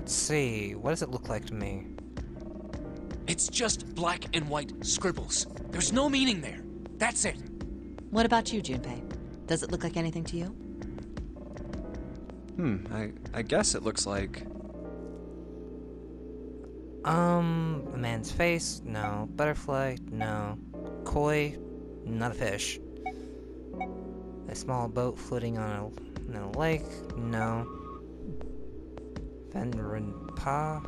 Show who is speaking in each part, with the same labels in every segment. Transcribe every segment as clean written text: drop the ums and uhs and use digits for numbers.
Speaker 1: Let's see. What does it look like to me?
Speaker 2: It's just black and white scribbles. There's no meaning there. That's it.
Speaker 3: What about you, Junpei? Does it look like anything to you?
Speaker 4: I guess it looks like...
Speaker 1: A man's face? No. Butterfly? No. Koi? Not a fish. A small boat floating on a lake? No. Venrenpa?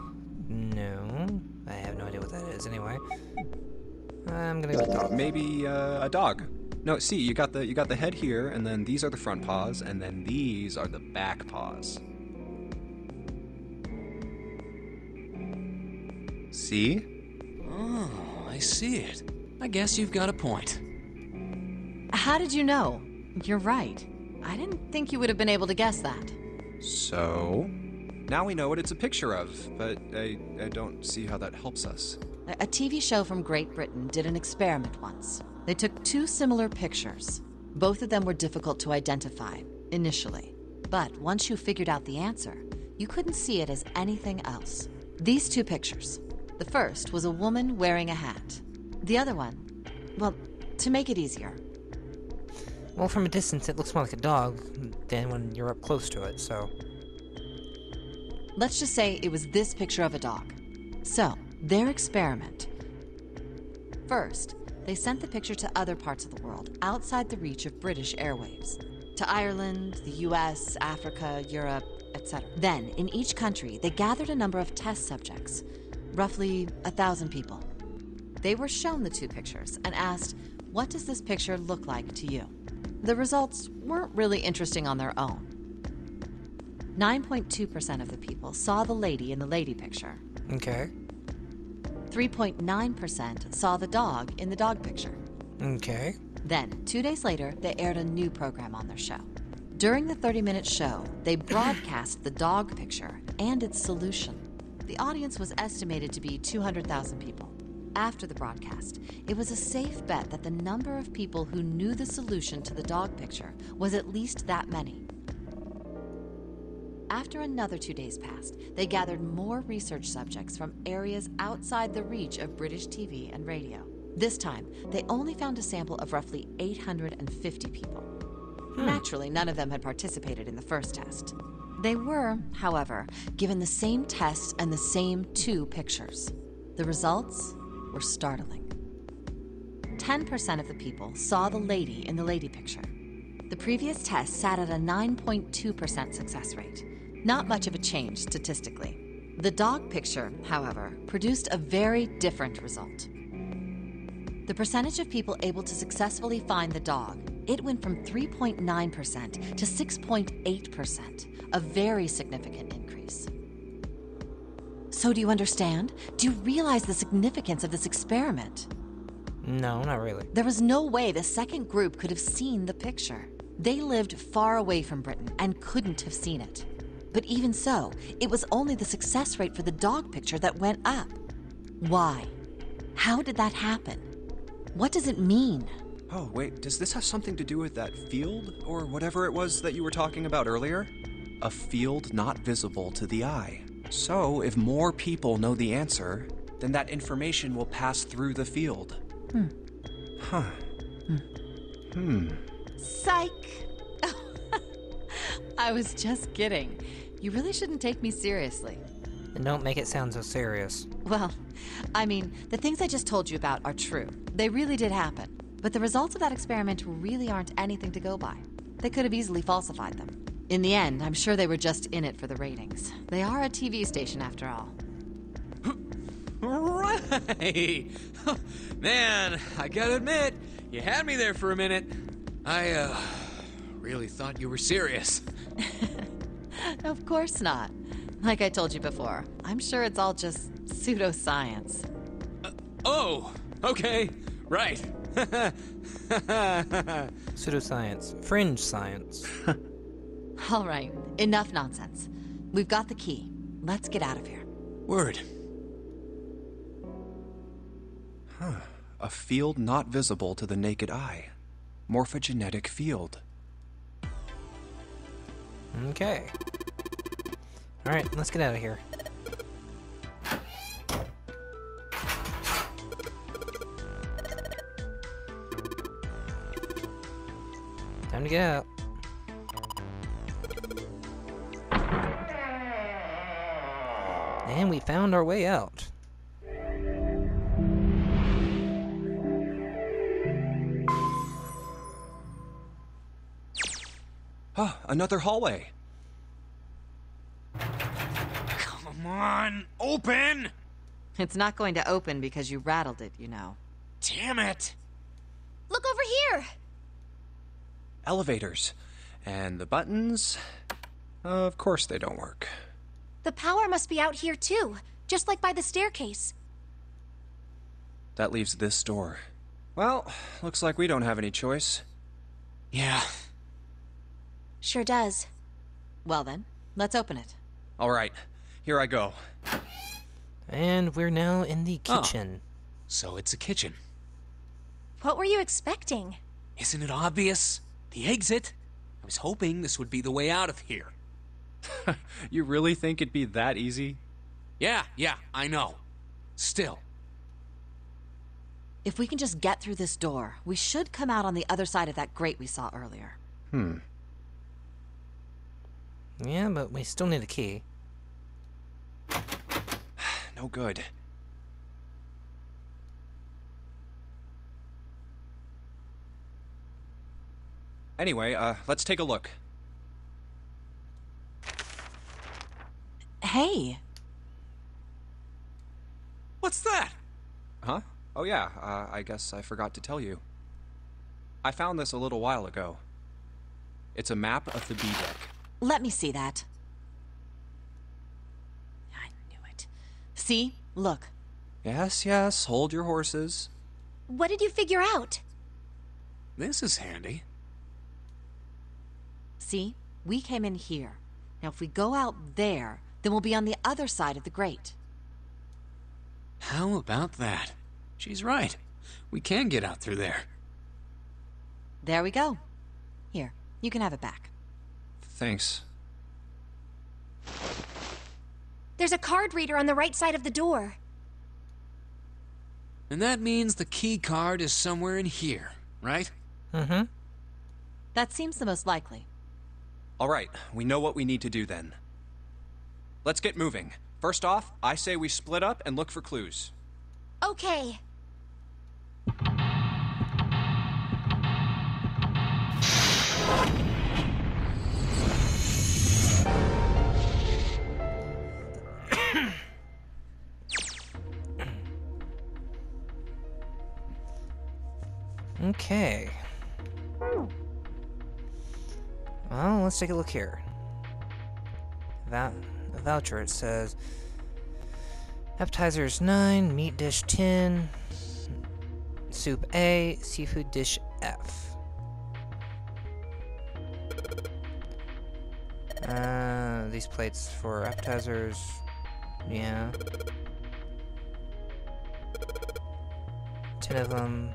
Speaker 1: No. I have no idea what that is anyway. I'm gonna go with dog.
Speaker 4: Maybe a dog. No, see, you got the head here, and then these are the front paws, and then these are the back paws. See?
Speaker 2: Oh, I see it. I guess you've got a point.
Speaker 3: How did you know? You're right. I didn't think you would have been able to guess that.
Speaker 4: So, now we know what it's a picture of, but I don't see how that helps us.
Speaker 3: A TV show from Great Britain did an experiment once. They took two similar pictures. Both of them were difficult to identify, initially. But once you figured out the answer, you couldn't see it as anything else. These two pictures. The first was a woman wearing a hat. The other one, well, to make it easier.
Speaker 1: Well, from a distance, it looks more like a dog than when you're up close to it, so...
Speaker 3: Let's just say it was this picture of a dog. So, their experiment. First, they sent the picture to other parts of the world outside the reach of British airwaves. To Ireland, the US, Africa, Europe, etc. Then, in each country, they gathered a number of test subjects, roughly 1,000 people. They were shown the two pictures and asked, what does this picture look like to you? The results weren't really interesting on their own. 9.2% of the people saw the lady in the lady picture.
Speaker 1: Okay.
Speaker 3: 3.9% saw the dog in the dog picture.
Speaker 1: Okay.
Speaker 3: Then, 2 days later, they aired a new program on their show. During the 30-minute show, they broadcast the dog picture and its solution. The audience was estimated to be 200,000 people. After the broadcast, it was a safe bet that the number of people who knew the solution to the dog picture was at least that many. After another 2 days passed, they gathered more research subjects from areas outside the reach of British TV and radio. This time, they only found a sample of roughly 850 people. Naturally, none of them had participated in the first test. They were, however, given the same test and the same two pictures. The results were startling. 10% of the people saw the lady in the lady picture. The previous test sat at a 9.2% success rate. Not much of a change statistically. The dog picture, however, produced a very different result. The percentage of people able to successfully find the dog, it went from 3.9% to 6.8%, a very significant increase. So do you understand? Do you realize the significance of this experiment?
Speaker 1: No, not really.
Speaker 3: There was no way the second group could have seen the picture. They lived far away from Britain and couldn't have seen it. But even so, it was only the success rate for the dog picture that went up. Why? How did that happen? What does it mean?
Speaker 4: Oh, wait, does this have something to do with that field, or whatever it was that you were talking about earlier? A field not visible to the eye. So, if more people know the answer, then that information will pass through the field.
Speaker 3: Psych! I was just kidding. You really shouldn't take me seriously.
Speaker 1: And don't make it sound so serious.
Speaker 3: Well, I mean, the things I just told you about are true. They really did happen. But the results of that experiment really aren't anything to go by. They could have easily falsified them. In the end, I'm sure they were just in it for the ratings. They are a TV station after all.
Speaker 2: Right! Man, I gotta admit, you had me there for a minute. I, really thought you were serious.
Speaker 3: Of course not. Like I told you before, I'm sure it's all just pseudoscience.
Speaker 2: Oh, okay, right.
Speaker 1: Pseudoscience. Fringe science.
Speaker 3: All right, enough nonsense. We've got the key. Let's get out of here.
Speaker 2: Word.
Speaker 4: A field not visible to the naked eye. Morphogenetic field.
Speaker 1: Okay. Alright, let's get out of here. Time to get out. And we found our way out.
Speaker 4: Ah, another hallway.
Speaker 2: Come on, open!
Speaker 3: It's not going to open because you rattled it, you know.
Speaker 2: Damn it!
Speaker 5: Look over here!
Speaker 4: Elevators. And the buttons... Of course they don't work.
Speaker 5: The power must be out here too, just like by the staircase.
Speaker 4: That leaves this door. Well, looks like we don't have any choice.
Speaker 2: Yeah.
Speaker 5: Sure does.
Speaker 3: Well then, let's open it.
Speaker 4: All right, here I go.
Speaker 1: And we're now in the kitchen.
Speaker 2: So it's a kitchen.
Speaker 5: What were you expecting?
Speaker 2: Isn't it obvious? The exit? I was hoping this would be the way out of here.
Speaker 4: You really think it'd be that easy?
Speaker 2: Yeah, I know. Still.
Speaker 3: If we can just get through this door, we should come out on the other side of that grate we saw earlier.
Speaker 1: Yeah, but we still need a key.
Speaker 4: No good. Anyway, let's take a look.
Speaker 3: Hey!
Speaker 2: What's that?
Speaker 4: Huh? Oh yeah, I guess I forgot to tell you. I found this a little while ago. It's a map of the B-deck.
Speaker 3: Let me see that. I knew it. See? Look.
Speaker 4: Yes, hold your horses.
Speaker 5: What did you figure out?
Speaker 2: This is handy.
Speaker 3: See? We came in here. Now if we go out there, then we'll be on the other side of the grate.
Speaker 2: How about that? She's right. We can get out through there.
Speaker 3: There we go. Here, you can have it back.
Speaker 4: Thanks.
Speaker 5: There's a card reader on the right side of the door.
Speaker 2: And that means the key card is somewhere in here, right?
Speaker 1: Mm-hmm.
Speaker 3: That seems the most likely.
Speaker 4: All right, we know what we need to do then. Let's get moving. First off, I say we split up and look for clues.
Speaker 5: Okay.
Speaker 1: Okay. Well, let's take a look here. A voucher, it says appetizers 9, meat dish 10, soup A, seafood dish F. These plates for appetizers, yeah. 10 of them.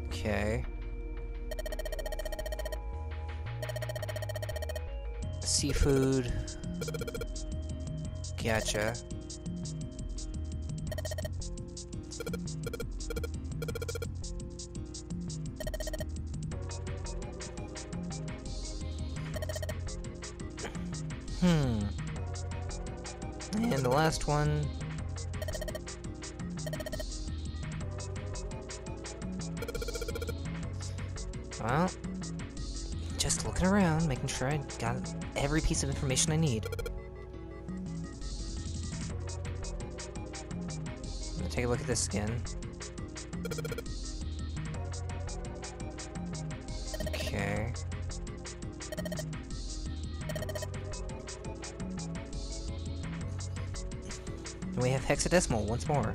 Speaker 1: Okay. Seafood. Gotcha. And the last one. Well, just looking around, making sure I got every piece of information I need. Let's take a look at this again. Okay. And we have hexadecimal once more.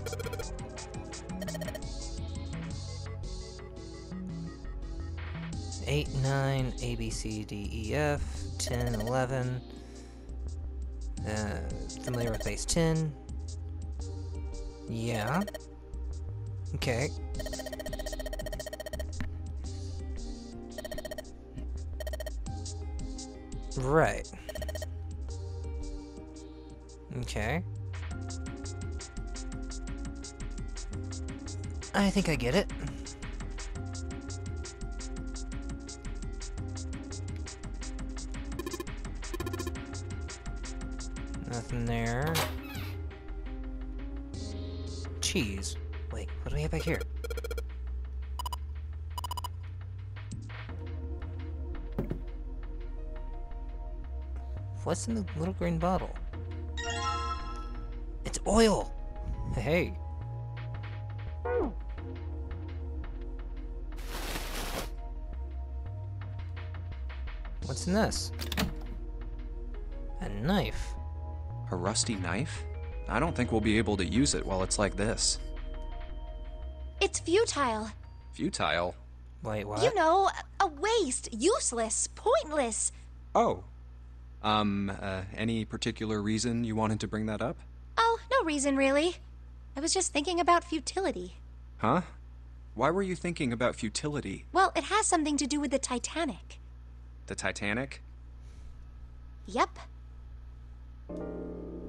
Speaker 1: Eight, 9, A, B, C, D, E, F, 10, 11. Familiar with base 10. Yeah. Okay. Right. Okay. I think I get it. Nothing there. Cheese. Wait, what do we have back here? What's in the little green bottle? It's oil! Hey. What's in this? A knife.
Speaker 4: A rusty knife? I don't think we'll be able to use it while it's like this.
Speaker 5: It's futile.
Speaker 4: Futile?
Speaker 1: Wait, what?
Speaker 5: You know, a waste, useless, pointless.
Speaker 4: Oh. Any particular reason you wanted to bring that up?
Speaker 5: Oh, no reason really. I was just thinking about futility.
Speaker 4: Huh? Why were you thinking about futility?
Speaker 5: Well, it has something to do with the Titanic.
Speaker 4: The Titanic?
Speaker 5: Yep.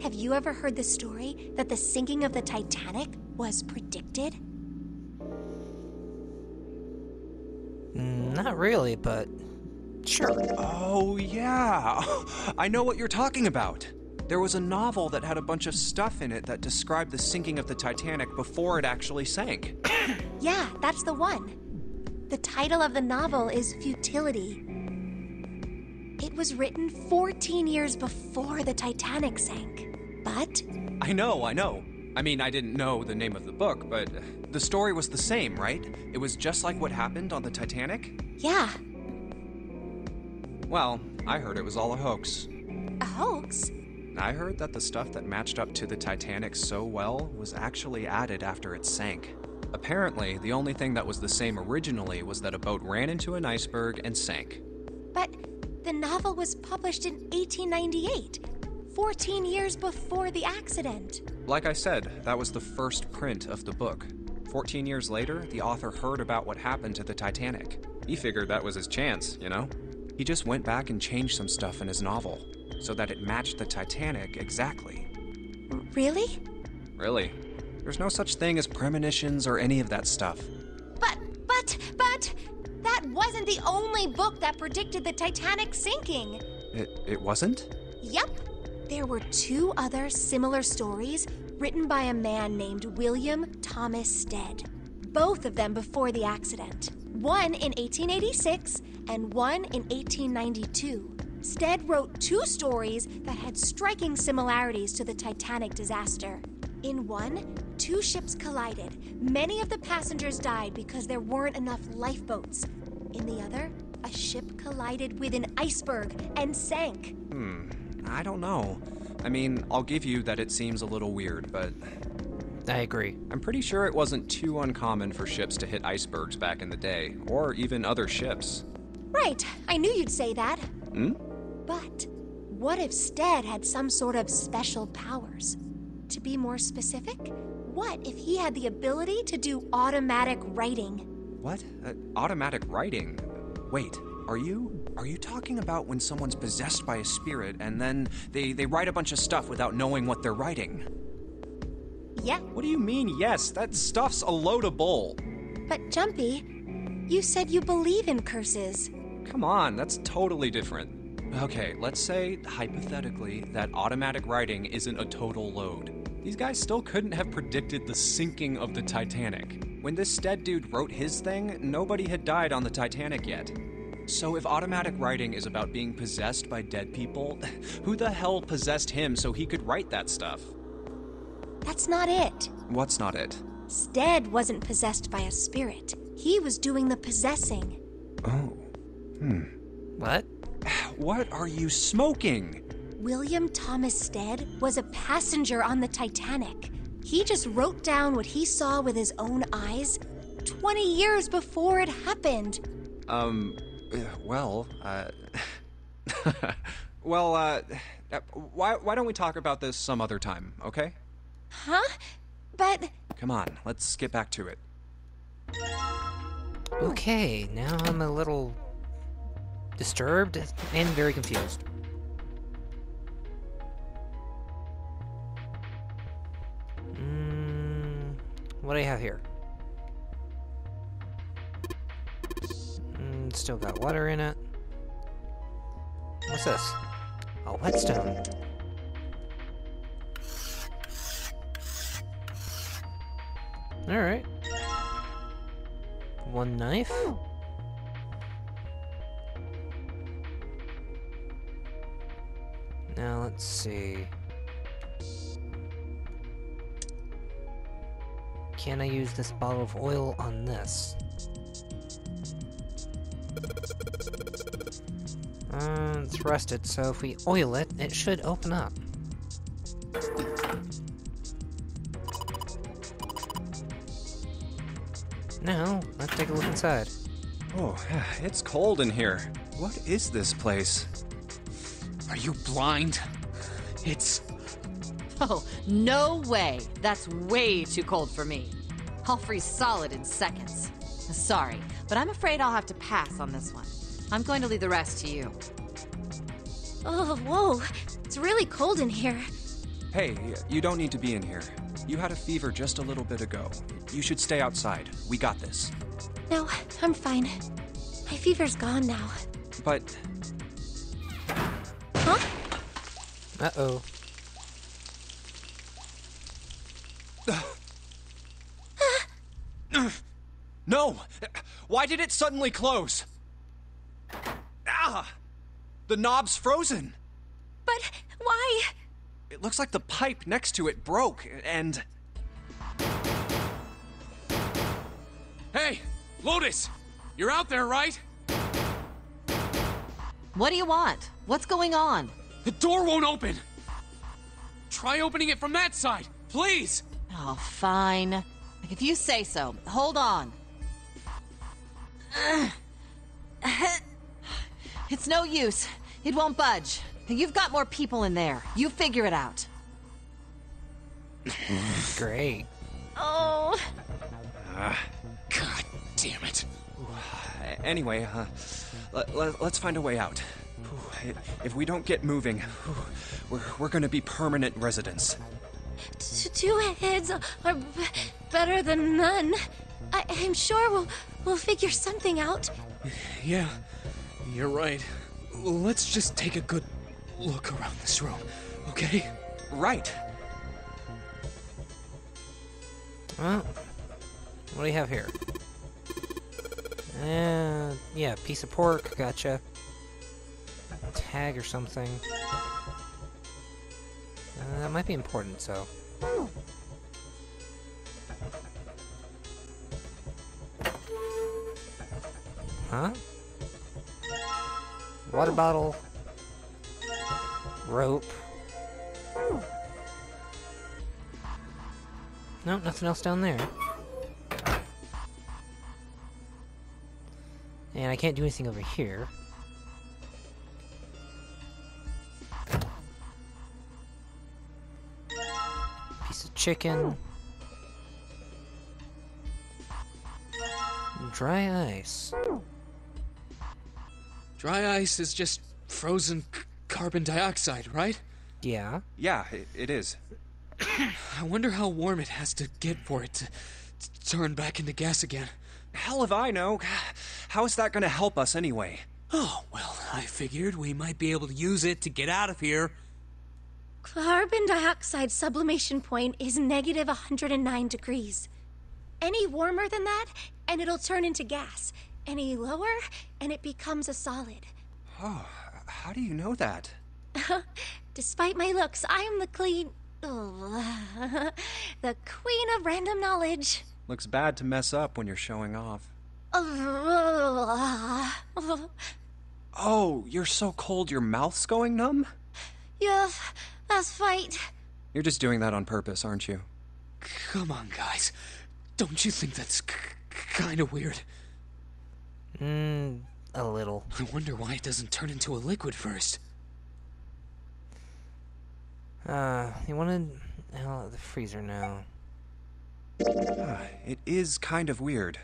Speaker 5: Have you ever heard the story that the sinking of the Titanic was predicted?
Speaker 1: Not really, but sure.
Speaker 4: Oh, yeah. I know what you're talking about. There was a novel that had a bunch of stuff in it that described the sinking of the Titanic before it actually sank.
Speaker 5: Yeah, that's the one. The title of the novel is Futility. It was written 14 years before the Titanic sank. But
Speaker 4: I know. I mean, I didn't know the name of the book, but the story was the same, right? It was just like what happened on the Titanic?
Speaker 5: yeah,
Speaker 4: Well, I heard it was all a hoax.
Speaker 5: a hoax.
Speaker 4: I heard that the stuff that matched up to the Titanic so well was actually added after it sank. Apparently, the only thing that was the same originally was that a boat ran into an iceberg and sank.
Speaker 5: But the novel was published in 1898, 14 years before the accident.
Speaker 4: Like I said, that was the first print of the book. 14 years later, the author heard about what happened to the Titanic. He figured that was his chance, you know? He just went back and changed some stuff in his novel, so that it matched the Titanic exactly.
Speaker 5: Really?
Speaker 4: Really? There's no such thing as premonitions or any of that stuff.
Speaker 5: But, that wasn't the only book that predicted the Titanic sinking.
Speaker 4: It wasn't?
Speaker 5: Yep. There were two other similar stories written by a man named William Thomas Stead. Both of them before the accident. One in 1886 and one in 1892. Stead wrote two stories that had striking similarities to the Titanic disaster. In one, two ships collided. Many of the passengers died because there weren't enough lifeboats. In the other, a ship collided with an iceberg and sank.
Speaker 4: I don't know. I mean, I'll give you that it seems a little weird, but
Speaker 1: I agree.
Speaker 4: I'm pretty sure it wasn't too uncommon for ships to hit icebergs back in the day, or even other ships.
Speaker 5: Right, I knew you'd say that.
Speaker 4: Hmm?
Speaker 5: But what if Stead had some sort of special powers? To be more specific, what if he had the ability to do automatic writing?
Speaker 4: What? Automatic writing? Wait, are you talking about when someone's possessed by a spirit and then they write a bunch of stuff without knowing what they're writing?
Speaker 5: Yeah,
Speaker 4: What do you mean, yes? That stuff's a load of bull.
Speaker 5: but Jumpy, you said you believe in curses.
Speaker 4: Come on, that's totally different. Okay, let's say, hypothetically, that automatic writing isn't a total load. These guys still couldn't have predicted the sinking of the Titanic. When this Stead dude wrote his thing, nobody had died on the Titanic yet. So if automatic writing is about being possessed by dead people, who the hell possessed him so he could write that stuff?
Speaker 5: That's not it.
Speaker 4: What's not it?
Speaker 5: Stead wasn't possessed by a spirit. He was doing the possessing.
Speaker 4: Oh.
Speaker 1: What?
Speaker 4: What are you smoking?
Speaker 5: William Thomas Stead was a passenger on the Titanic. He just wrote down what he saw with his own eyes 20 years before it happened.
Speaker 4: Well, why don't we talk about this some other time, okay?
Speaker 5: Huh? But
Speaker 4: Come on, let's get back to it.
Speaker 1: Okay, now I'm a little disturbed and very confused. What do I have here? Still got water in it. What's this? A whetstone. Alright. One knife. Now let's see. Can I use this bottle of oil on this? It's rusted, so if we oil it, it should open up. Now, let's take a look inside.
Speaker 4: Oh, it's cold in here. What is this place?
Speaker 2: Are you blind? It's...
Speaker 3: Oh, no way. That's way too cold for me. I'll freeze solid in seconds. Sorry, but I'm afraid I'll have to pass on this one. I'm going to leave the rest to you.
Speaker 5: Oh, whoa. It's really cold in here.
Speaker 4: Hey, you don't need to be in here. You had a fever just a little bit ago. You should stay outside. We got this.
Speaker 5: No, I'm fine. My fever's gone now.
Speaker 4: But...
Speaker 5: Huh?
Speaker 1: Uh-oh.
Speaker 4: No! Why did it suddenly close? Ah! The knob's frozen!
Speaker 5: But why?
Speaker 4: It looks like the pipe next to it broke, and...
Speaker 2: Hey, Lotus! You're out there, right?
Speaker 3: What do you want? What's going on?
Speaker 2: The door won't open! Try opening it from that side, please!
Speaker 3: Oh, fine. Like, if you say so. Hold on. It's no use. It won't budge. You've got more people in there. You figure it out.
Speaker 1: Great.
Speaker 5: Oh.
Speaker 2: God damn it.
Speaker 4: Anyway, let's find a way out. If we don't get moving, we're gonna be permanent residents.
Speaker 5: Two heads are better than none. I'm sure we'll figure something out.
Speaker 2: Yeah, you're right. Let's just take a good look around this room, okay?
Speaker 4: Right.
Speaker 1: Well, what do you have here? Yeah, piece of pork, gotcha. Tag or something. That might be important, so. Huh? Water bottle. Rope. No, nothing else down there. And I can't do anything over here. Piece of chicken. Dry ice.
Speaker 2: Dry ice is just frozen carbon dioxide, right?
Speaker 1: Yeah.
Speaker 4: Yeah, it is.
Speaker 2: I wonder how warm it has to get for it to turn back into gas again.
Speaker 4: Hell if I know. How is that gonna help us anyway?
Speaker 2: Oh, well, I figured we might be able to use it to get out of here.
Speaker 5: Carbon dioxide sublimation point is negative 109 degrees. Any warmer than that, and it'll turn into gas. Any lower, and it becomes a solid.
Speaker 4: Oh, how do you know that?
Speaker 5: Despite my looks, I am the the queen of random knowledge.
Speaker 4: Looks bad to mess up when you're showing off. Oh, you're so cold your mouth's going numb?
Speaker 5: Yes, that's right.
Speaker 4: You're just doing that on purpose, aren't you?
Speaker 2: Come on, guys. Don't you think that's kind of weird?
Speaker 1: A little.
Speaker 2: I wonder why it doesn't turn into a liquid first.
Speaker 1: You wanted... Oh, the freezer now.
Speaker 4: It is kind of weird.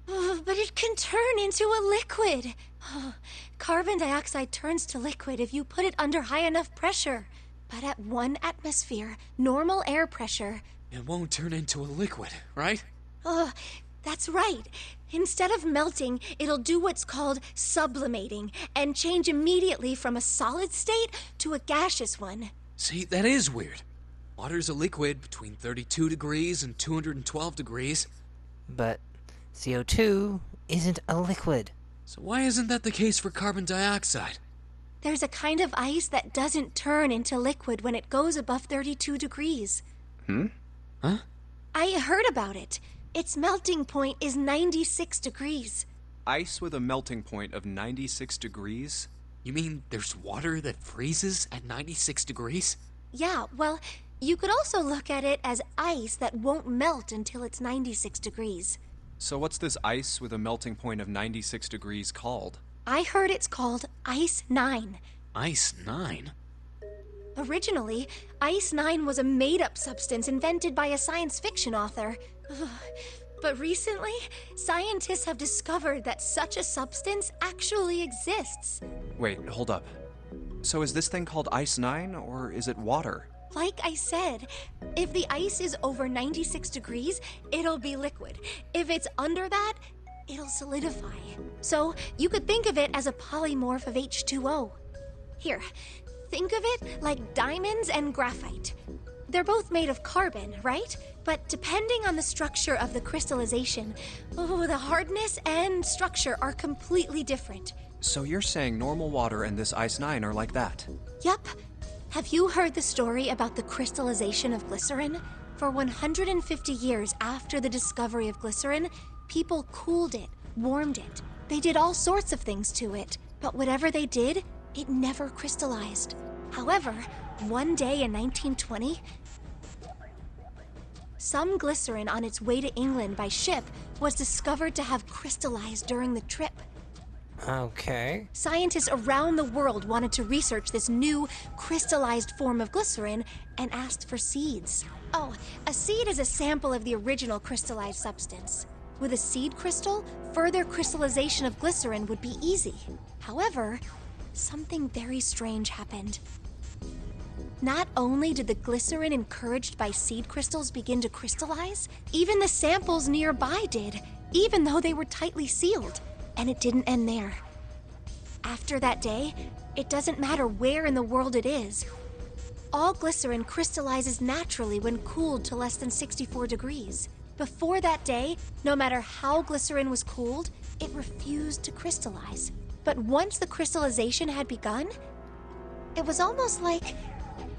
Speaker 5: But it can turn into a liquid. Carbon dioxide turns to liquid if you put it under high enough pressure. But at 1 atmosphere, normal air pressure...
Speaker 2: It won't turn into a liquid, right?
Speaker 5: That's right. Instead of melting, it'll do what's called sublimating and change immediately from a solid state to a gaseous one.
Speaker 2: See, that is weird. Water's a liquid between 32 degrees and 212 degrees.
Speaker 1: But CO2 isn't a liquid.
Speaker 2: So why isn't that the case for carbon dioxide?
Speaker 5: There's a kind of ice that doesn't turn into liquid when it goes above 32 degrees.
Speaker 2: Huh?
Speaker 5: I heard about it. Its melting point is 96 degrees.
Speaker 4: Ice with a melting point of 96 degrees?
Speaker 2: You mean there's water that freezes at 96 degrees?
Speaker 5: Yeah, well, you could also look at it as ice that won't melt until it's 96 degrees.
Speaker 4: So what's this ice with a melting point of 96 degrees called?
Speaker 5: I heard it's called Ice 9.
Speaker 2: Ice 9?
Speaker 5: Originally, Ice 9 was a made-up substance invented by a science fiction author. But recently, scientists have discovered that such a substance actually exists.
Speaker 4: Wait, hold up. So is this thing called Ice 9, or is it water?
Speaker 5: Like I said, if the ice is over 96 degrees, it'll be liquid. If it's under that, it'll solidify. So you could think of it as a polymorph of H2O. Here, think of it like diamonds and graphite. They're both made of carbon, right? But depending on the structure of the crystallization, the hardness and structure are completely different.
Speaker 4: So you're saying normal water and this Ice 9 are like that?
Speaker 5: Yup. Have you heard the story about the crystallization of glycerin? For 150 years after the discovery of glycerin, people cooled it, warmed it. They did all sorts of things to it, but whatever they did, it never crystallized. However, one day in 1920, some glycerin on its way to England by ship was discovered to have crystallized during the trip.
Speaker 1: Okay.
Speaker 5: Scientists around the world wanted to research this new crystallized form of glycerin and asked for seeds. Oh, a seed is a sample of the original crystallized substance. With a seed crystal, further crystallization of glycerin would be easy. However, something very strange happened. Not only did the glycerin encouraged by seed crystals begin to crystallize, even the samples nearby did, even though they were tightly sealed. And it didn't end there. After that day, it doesn't matter where in the world it is. All glycerin crystallizes naturally when cooled to less than 64 degrees. Before that day, no matter how glycerin was cooled, it refused to crystallize. But once the crystallization had begun, it was almost like...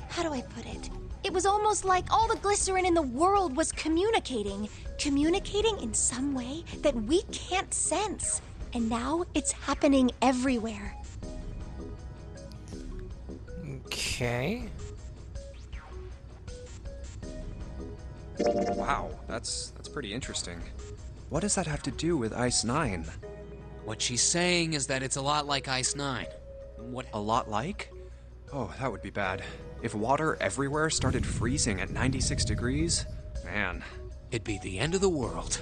Speaker 5: how do I put it? It was almost like all the glycerin in the world was communicating in some way that we can't sense. And now it's happening everywhere.
Speaker 1: Okay.
Speaker 4: Wow, that's pretty interesting. What does that have to do with Ice 9?
Speaker 2: What she's saying is that it's a lot like Ice 9. What?
Speaker 4: A lot like? Oh, that would be bad. If water everywhere started freezing at 96 degrees, man.
Speaker 2: It'd be the end of the world.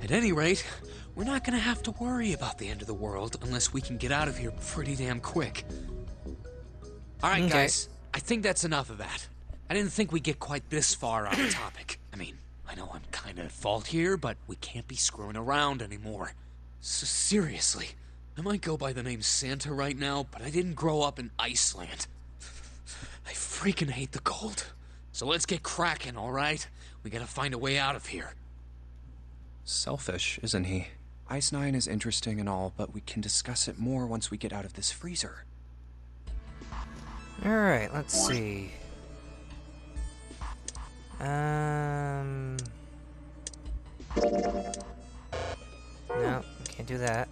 Speaker 2: At any rate, we're not gonna have to worry about the end of the world unless we can get out of here pretty damn quick. Alright,
Speaker 1: Okay.
Speaker 2: guys, I think that's enough of that. I didn't think we'd get quite this far on the topic. I mean, I know I'm kinda at fault here, but we can't be screwing around anymore. So seriously, I might go by the name Santa right now, but I didn't grow up in Iceland. I freaking hate the cold. So let's get cracking, alright? We gotta find a way out of here.
Speaker 4: Selfish, isn't he? Ice 9 is interesting and all, but we can discuss it more once we get out of this freezer.
Speaker 1: Alright, let's see. No, can't do that.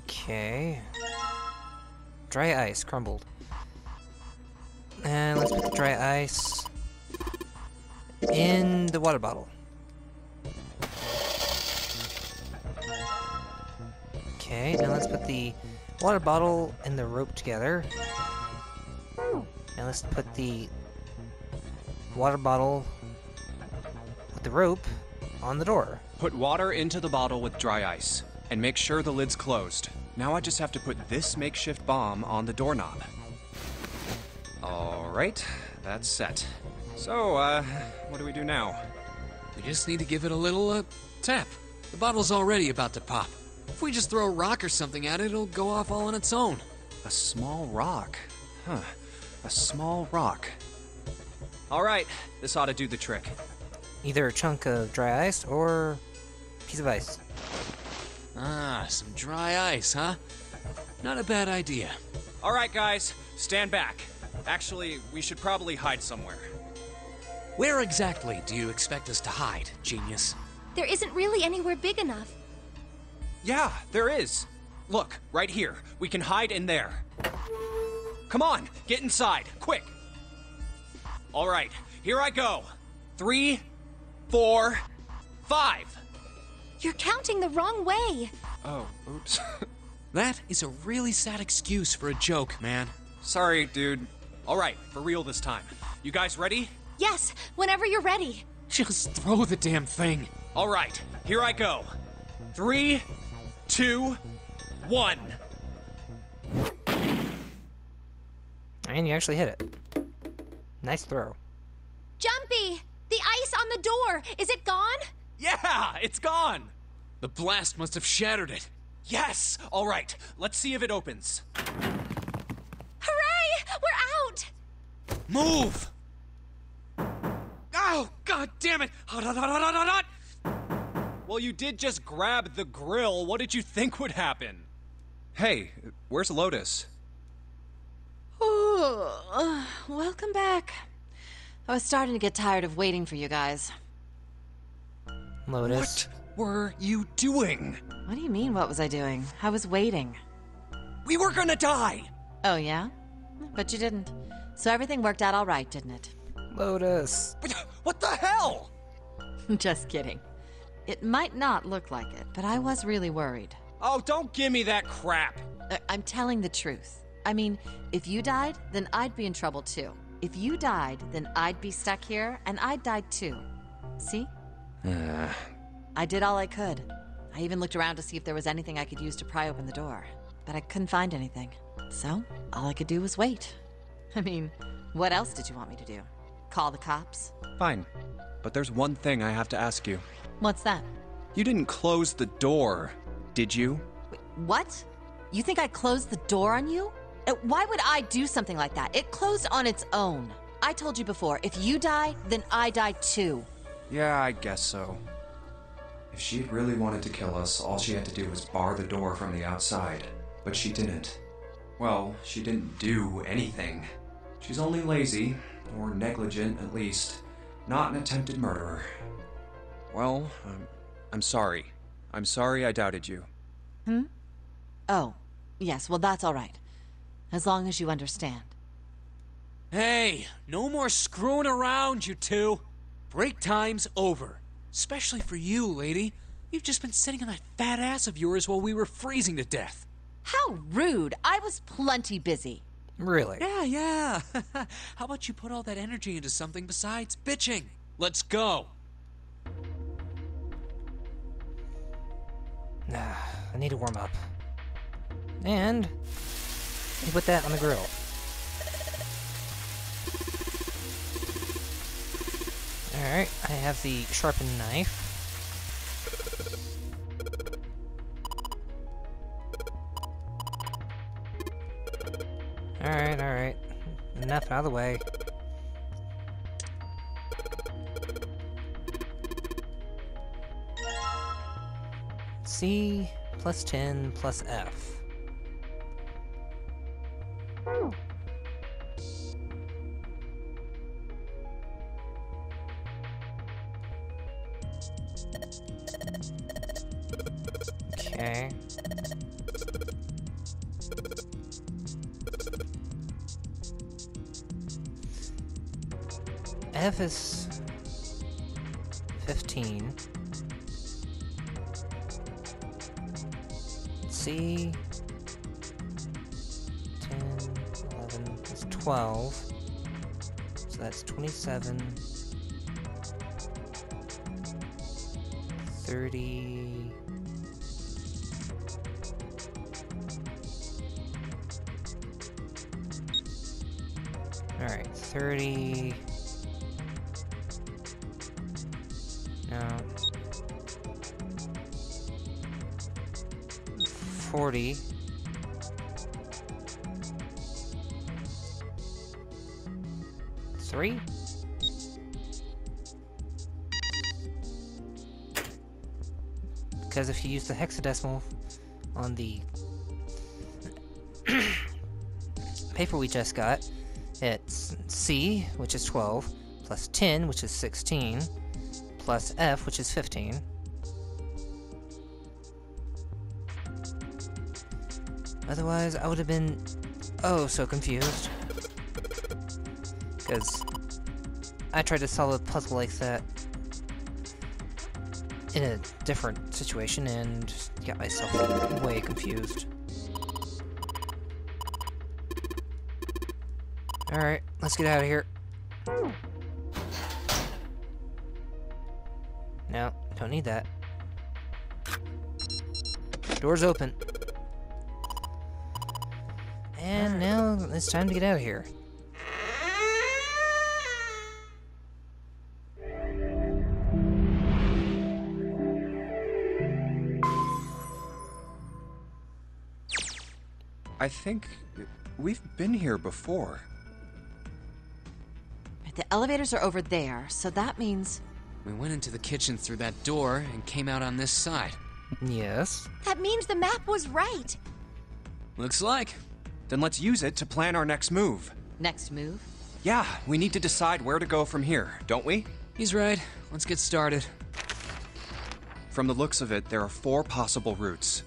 Speaker 1: Okay. Dry ice, crumbled. And let's put the dry ice in the water bottle. Okay, now let's put the water bottle and the rope together. Now let's put the water bottle with the rope on the door.
Speaker 4: Put water into the bottle with dry ice, and make sure the lid's closed. Now I just have to put this makeshift bomb on the doorknob. Alright, that's set. So, what do we do now?
Speaker 2: We just need to give it a little, tap. The bottle's already about to pop. If we just throw a rock or something at it, it'll go off all on its own.
Speaker 4: A small rock. Huh. A small rock. Alright, this ought to do the trick.
Speaker 1: Either a chunk of dry ice or a piece of ice.
Speaker 2: Ah, some dry ice, huh? Not a bad idea.
Speaker 4: Alright, guys, stand back. Actually, we should probably hide somewhere.
Speaker 2: Where exactly do you expect us to hide, genius?
Speaker 5: There isn't really anywhere big enough.
Speaker 4: Yeah, there is. Look, right here. We can hide in there. Come on, get inside, quick. Alright, here I go. 3, 4, 5.
Speaker 5: You're counting the wrong way.
Speaker 4: Oh, oops.
Speaker 2: That is a really sad excuse for a joke, man.
Speaker 4: Sorry, dude. Alright, for real this time. You guys ready?
Speaker 5: Yes, whenever you're ready.
Speaker 2: Just throw the damn thing.
Speaker 4: Alright, here I go. 3, 2, 1.
Speaker 1: And you actually hit it. Nice throw.
Speaker 5: Jumpy! The ice on the door! Is it gone?
Speaker 4: Yeah, it's gone!
Speaker 2: The blast must have shattered it.
Speaker 4: Yes! Alright, let's see if it opens.
Speaker 5: Hooray! We're out!
Speaker 2: Move! Oh, god damn it! Hot, hot, hot, hot, hot, hot!
Speaker 4: Well, you did just grab the grill. What did you think would happen? Hey, where's Lotus?
Speaker 3: Ooh, welcome back. I was starting to get tired of waiting for you guys.
Speaker 1: Lotus.
Speaker 4: What were you doing?
Speaker 3: What do you mean, what was I doing? I was waiting.
Speaker 4: We were gonna die!
Speaker 3: Oh, yeah? But you didn't. So everything worked out all right, didn't it?
Speaker 1: Lotus.
Speaker 4: What the hell?
Speaker 3: Just kidding. It might not look like it, but I was really worried.
Speaker 4: Oh, don't give me that crap.
Speaker 3: I'm telling the truth. I mean, if you died, then I'd be in trouble too. If you died, then I'd be stuck here, and I'd die too. See? I did all I could. I even looked around to see if there was anything I could use to pry open the door, but I couldn't find anything. So, all I could do was wait. I mean, what else did you want me to do? Call the cops?
Speaker 4: Fine, but there's one thing I have to ask you.
Speaker 3: What's that?
Speaker 4: You didn't close the door, did you?
Speaker 3: Wait, what? You think I closed the door on you? Why would I do something like that? It closed on its own. I told you before, if you die, then I die too.
Speaker 4: Yeah, I guess so. If she'd really wanted to kill us, all she had to do was bar the door from the outside. But she didn't. Well, she didn't do anything. She's only lazy, or negligent at least, not an attempted murderer. Well, I'm sorry. I'm sorry I doubted you.
Speaker 3: Oh, yes, well that's all right. As long as you understand.
Speaker 2: Hey, no more screwing around, you two. Break time's over. Especially for you, lady. You've just been sitting on that fat ass of yours while we were freezing to death.
Speaker 3: How rude! I was plenty busy.
Speaker 1: Really?
Speaker 2: Yeah. How about you put all that energy into something besides bitching? Let's go.
Speaker 1: I need to warm up. And you put that on the grill. Alright, I have the sharpened knife. Alright. Enough out of the way. C plus 10 plus F. Okay. F is 15. C 10, 11, that's 12. So that's 27, 30. Alright, 30... No. 40. Three? Because if you use the hexadecimal on the paper we just got, it's C, which is 12, plus 10, which is 16, plus F, which is 15. Otherwise, I would have been oh so confused. Because I tried to solve a puzzle like that in a different situation and got myself way confused. Alright, let's get out of here. No, don't need that. Door's open. And now it's time to get out of here.
Speaker 4: I think we've been here before.
Speaker 3: The elevators are over there, so that means...
Speaker 2: We went into the kitchen through that door and came out on this side.
Speaker 1: Yes.
Speaker 5: That means the map was right.
Speaker 2: Looks like.
Speaker 4: Then let's use it to plan our next move.
Speaker 3: Next move?
Speaker 4: Yeah, we need to decide where to go from here, don't we?
Speaker 2: He's right. Let's get started.
Speaker 4: From the looks of it, there are 4 possible routes.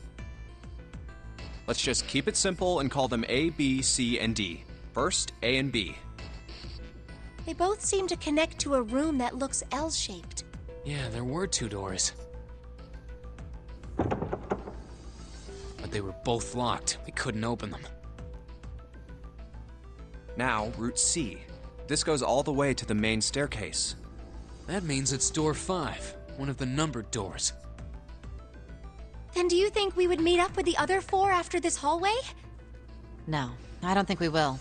Speaker 4: Let's just keep it simple and call them A, B, C, and D. First, A and B.
Speaker 5: They both seem to connect to a room that looks L-shaped.
Speaker 2: Yeah, there were 2 doors. But they were both locked. We couldn't open them.
Speaker 4: Now, route C. This goes all the way to the main staircase.
Speaker 2: That means it's door 5, one of the numbered doors.
Speaker 5: Then do you think we would meet up with the other 4 after this hallway?
Speaker 3: No, I don't think we will.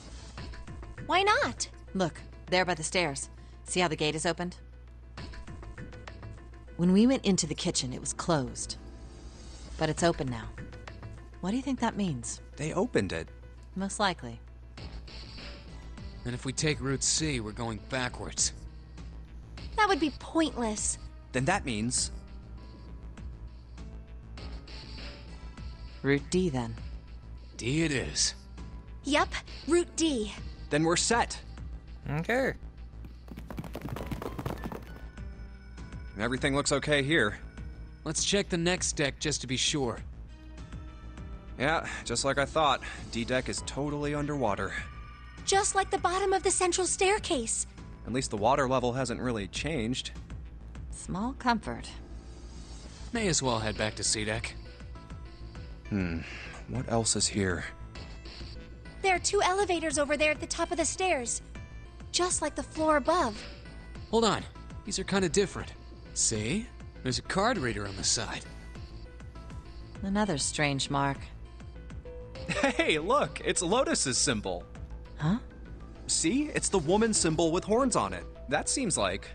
Speaker 5: Why not?
Speaker 3: Look, there by the stairs. See how the gate is opened? When we went into the kitchen, it was closed. But it's open now. What do you think that means?
Speaker 4: They opened it.
Speaker 3: Most likely.
Speaker 2: And if we take Route C, we're going backwards.
Speaker 5: That would be pointless.
Speaker 4: Then that means...
Speaker 3: Route D, then.
Speaker 2: D it is.
Speaker 5: Yep, Route D.
Speaker 4: Then we're set.
Speaker 1: Okay.
Speaker 4: Everything looks okay here.
Speaker 2: Let's check the next deck just to be sure.
Speaker 4: Yeah, just like I thought. D-deck is totally underwater.
Speaker 5: Just like the bottom of the central staircase.
Speaker 4: At least the water level hasn't really changed.
Speaker 3: Small comfort.
Speaker 2: May as well head back to C deck.
Speaker 4: What else is here?
Speaker 5: There are 2 elevators over there at the top of the stairs. Just like the floor above.
Speaker 2: Hold on. These are kind of different. See? There's a card reader on the side.
Speaker 3: Another strange mark.
Speaker 4: Hey, look! It's Lotus's symbol.
Speaker 3: Huh?
Speaker 4: See? It's the woman symbol with horns on it. That seems like...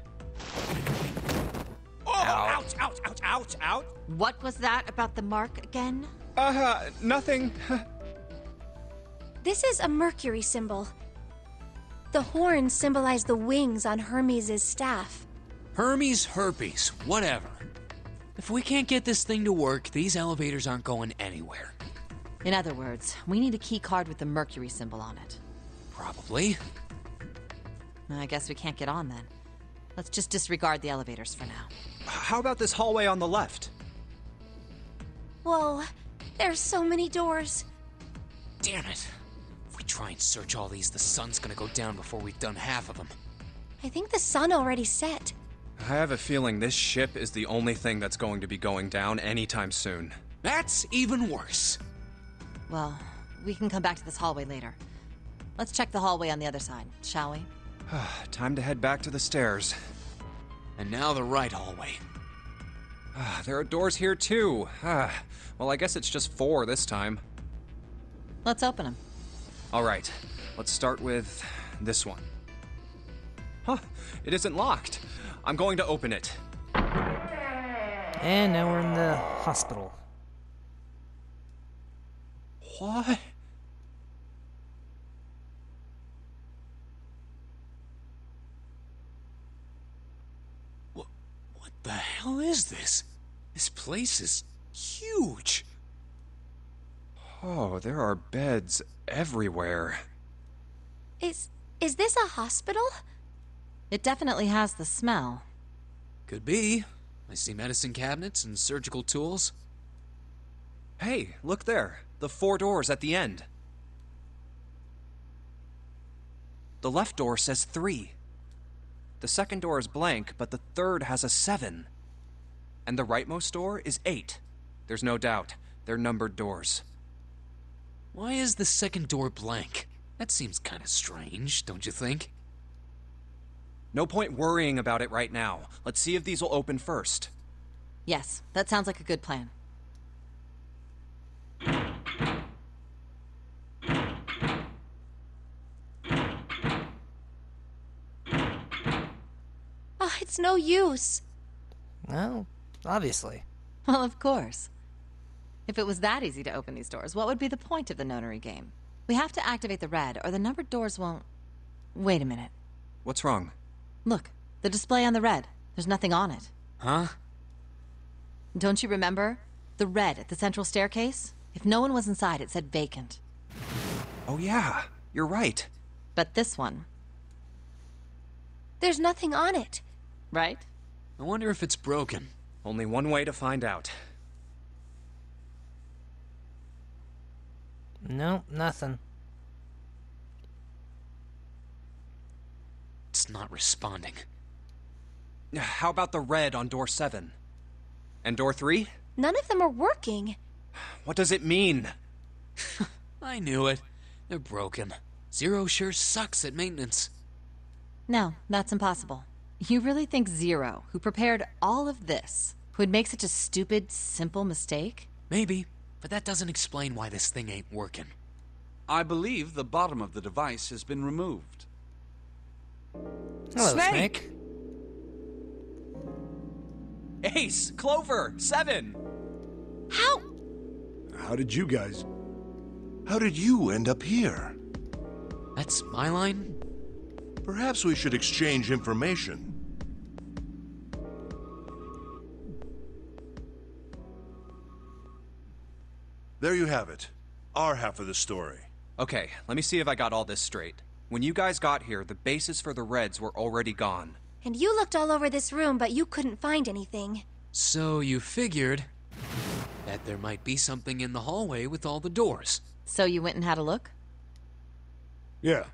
Speaker 4: Oh! Ouch! Ouch! Ouch! Ouch! Ouch!
Speaker 3: What was that about the mark again?
Speaker 4: Nothing.
Speaker 5: This is a Mercury symbol. The horns symbolize the wings on Hermes' staff.
Speaker 2: Hermes, herpes, whatever. If we can't get this thing to work, these elevators aren't going anywhere.
Speaker 3: In other words, we need a key card with the Mercury symbol on it.
Speaker 2: Probably.
Speaker 3: I guess we can't get on then. Let's just disregard the elevators for now.
Speaker 4: How about this hallway on the left?
Speaker 5: Whoa, there's so many doors.
Speaker 2: Damn it. If we try and search all these, the sun's gonna go down before we've done half of them.
Speaker 5: I think the sun already set.
Speaker 4: I have a feeling this ship is the only thing that's going to be going down anytime soon.
Speaker 2: That's even worse.
Speaker 3: Well, we can come back to this hallway later. Let's check the hallway on the other side, shall we?
Speaker 4: Time to head back to the stairs.
Speaker 2: And now the right hallway.
Speaker 4: There are doors here too. Well, I guess it's just 4 this time.
Speaker 3: Let's open them.
Speaker 4: All right, let's start with this one. Huh, it isn't locked. I'm going to open it.
Speaker 1: And now we're in the hospital.
Speaker 4: What?
Speaker 2: What the hell is this? This place is huge.
Speaker 4: Oh, there are beds everywhere.
Speaker 5: Is this a hospital?
Speaker 3: It definitely has the smell.
Speaker 2: Could be. I see medicine cabinets and surgical tools.
Speaker 4: Hey, look there. The 4 doors at the end. The left door says 3. The second door is blank, but the third has a 7. And the rightmost door is 8. There's no doubt. They're numbered doors.
Speaker 2: Why is the second door blank? That seems kind of strange, don't you think?
Speaker 4: No point worrying about it right now. Let's see if these will open first.
Speaker 3: Yes, that sounds like a good plan.
Speaker 5: Oh, it's no use.
Speaker 1: Well, obviously.
Speaker 3: Well, of course. If it was that easy to open these doors, what would be the point of the Nonary game? We have to activate the red, or the numbered doors won't... Wait a minute.
Speaker 4: What's wrong?
Speaker 3: Look, the display on the red. There's nothing on it.
Speaker 2: Huh?
Speaker 3: Don't you remember? The red at the central staircase? If no one was inside, it said vacant.
Speaker 4: Oh yeah, you're right.
Speaker 3: But this one,
Speaker 5: There's nothing on it.
Speaker 3: right?
Speaker 2: I wonder if it's broken.
Speaker 4: Only one way to find out.
Speaker 1: Nope, nothing.
Speaker 2: It's not responding.
Speaker 4: How about the red on door 7? And door 3?
Speaker 5: None of them are working.
Speaker 4: What does it mean?
Speaker 2: I knew it. They're broken. Zero sure sucks at maintenance.
Speaker 3: No, that's impossible. You really think Zero, who prepared all of this, would make such a stupid, simple mistake?
Speaker 2: Maybe, but that doesn't explain why this thing ain't working.
Speaker 6: I believe the bottom of the device has been removed.
Speaker 1: Hello, Snake.
Speaker 4: Ace! Clover! 7!
Speaker 5: How?
Speaker 7: How did you end up here?
Speaker 2: That's my line?
Speaker 7: Perhaps we should exchange information. There you have it. Our half of the story.
Speaker 4: Okay, let me see if I got all this straight. When you guys got here, the bases for the Reds were already gone.
Speaker 5: And you looked all over this room, but you couldn't find anything.
Speaker 2: So you figured that there might be something in the hallway with all the doors.
Speaker 3: So you went and had a look?
Speaker 7: Yeah.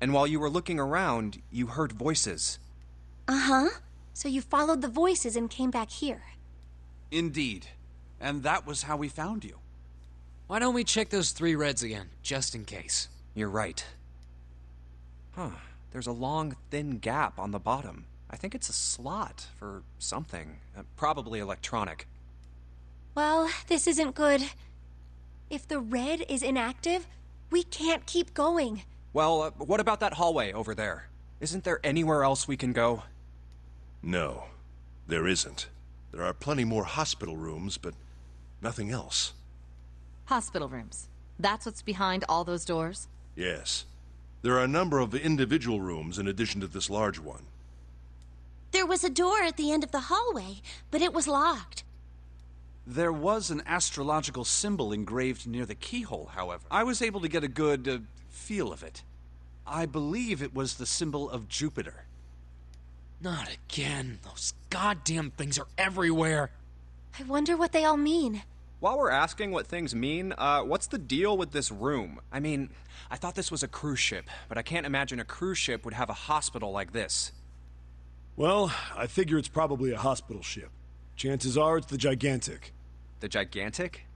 Speaker 4: And while you were looking around, you heard voices.
Speaker 5: Uh-huh. So you followed the voices and came back here.
Speaker 6: Indeed. And that was how we found you.
Speaker 2: Why don't we check those 3 reds again, just in case?
Speaker 4: You're right. Huh. There's a long, thin gap on the bottom. I think it's a slot for something. Probably electronic.
Speaker 5: Well, this isn't good. If the red is inactive, we can't keep going.
Speaker 4: Well, what about that hallway over there? Isn't there anywhere else we can go?
Speaker 7: No, there isn't. There are plenty more hospital rooms, but nothing else.
Speaker 3: Hospital rooms. That's what's behind all those doors?
Speaker 7: Yes. There are a number of individual rooms in addition to this large one.
Speaker 5: There was a door at the end of the hallway, but it was locked.
Speaker 6: There was an astrological symbol engraved near the keyhole, however. I was able to get a good feel of it. I believe it was the symbol of Jupiter.
Speaker 2: Not again. Those goddamn things are everywhere.
Speaker 5: I wonder what they all mean.
Speaker 4: While we're asking what things mean, what's the deal with this room? I mean, I thought this was a cruise ship, but I can't imagine a cruise ship would have a hospital like this.
Speaker 8: Well, I figure it's probably a hospital ship. Chances are it's the Gigantic.
Speaker 4: The Gigantic?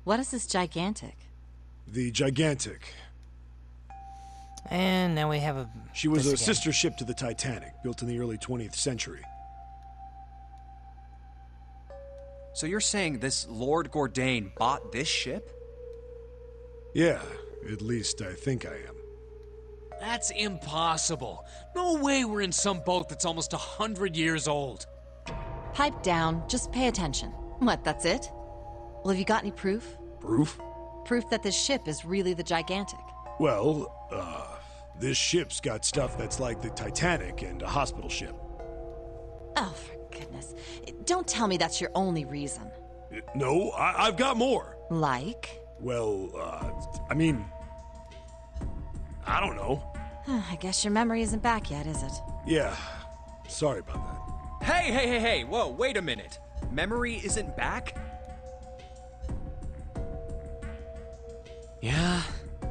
Speaker 3: What is this gigantic?
Speaker 8: The Gigantic.
Speaker 1: And now we have a...
Speaker 8: She was
Speaker 1: this
Speaker 8: a
Speaker 1: again.
Speaker 8: sister ship to the Titanic, built in the early 20th century.
Speaker 4: So you're saying this Lord Gordain bought this ship?
Speaker 8: Yeah, at least I think I am.
Speaker 2: That's impossible. No way we're in some boat that's almost 100 years old.
Speaker 3: Pipe down, just pay attention. What, that's it? Well, have you got any proof?
Speaker 8: Proof?
Speaker 3: Proof that this ship is really the Gigantic.
Speaker 8: Well, this ship's got stuff that's like the Titanic and a hospital ship.
Speaker 3: Oh, for goodness. Don't tell me that's your only reason.
Speaker 8: No, I've got more.
Speaker 3: Like?
Speaker 8: Well, I mean, I don't know.
Speaker 3: I guess your memory isn't back yet, is it?
Speaker 8: Yeah, sorry about that.
Speaker 4: Hey, whoa, wait a minute. Memory isn't back?
Speaker 2: Yeah?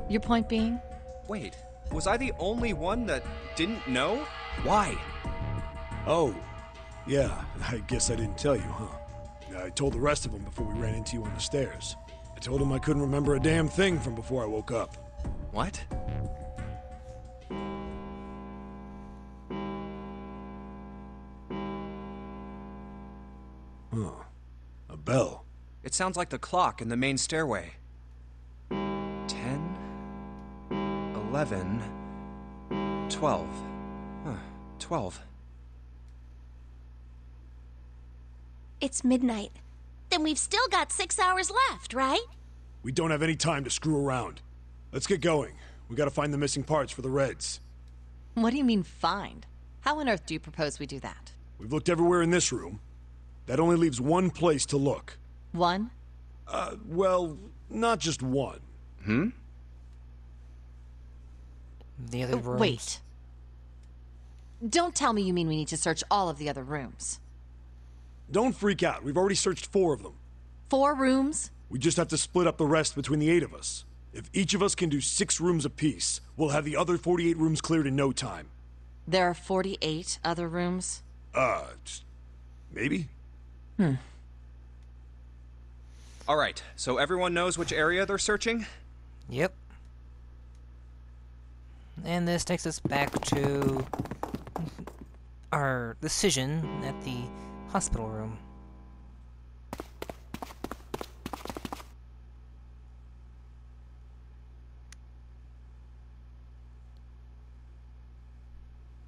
Speaker 3: Your point being?
Speaker 4: Wait, was I the only one that didn't know? Why?
Speaker 8: Oh, yeah, I guess I didn't tell you, huh? I told the rest of them before we ran into you on the stairs. I told them I couldn't remember a damn thing from before I woke up.
Speaker 4: What?
Speaker 8: Huh. A bell.
Speaker 4: It sounds like the clock in the main stairway. 10, 11, 12. Huh, 12.
Speaker 5: It's midnight. Then we've still got 6 hours left, right?
Speaker 8: We don't have any time to screw around. Let's get going. We gotta find the missing parts for the Reds.
Speaker 3: What do you mean, find? How on earth do you propose we do that?
Speaker 8: We've looked everywhere in this room. That only leaves one place to look.
Speaker 3: One?
Speaker 8: Well, not just one.
Speaker 1: The other rooms.
Speaker 3: Wait. Don't tell me you mean we need to search all of the other rooms.
Speaker 8: Don't freak out. We've already searched 4 of them.
Speaker 3: 4 rooms?
Speaker 8: We just have to split up the rest between the 8 of us. If each of us can do 6 rooms apiece, we'll have the other 48 rooms cleared in no time.
Speaker 3: There are 48 other rooms?
Speaker 8: Maybe?
Speaker 4: All right, so everyone knows which area they're searching?
Speaker 1: Yep. And this takes us back to our decision at the hospital room.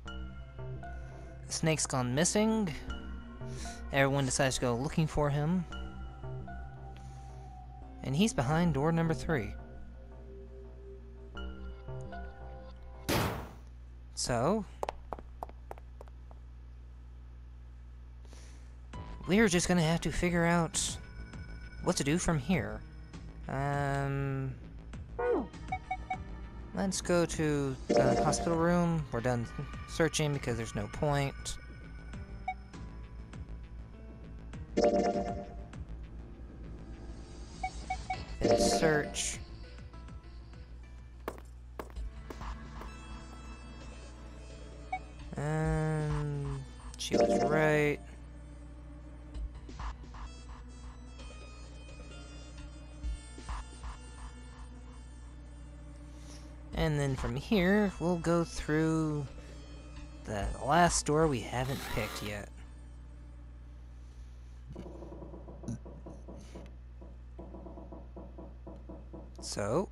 Speaker 1: The snake's gone missing. Everyone decides to go looking for him. And he's behind door number 3. So, we're just gonna have to figure out what to do from here. Let's go to the hospital room. We're done searching because there's no point. Finish search. She was right. And then from here, we'll go through the last door we haven't picked yet. So,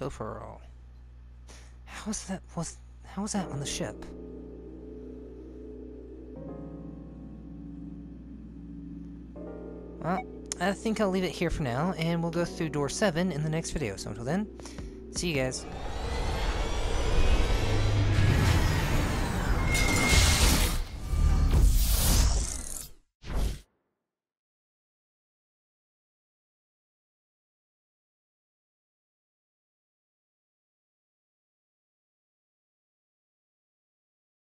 Speaker 1: for all, how was that on the ship? Well, I think I'll leave it here for now, and we'll go through door 7 in the next video. So until then, see you guys.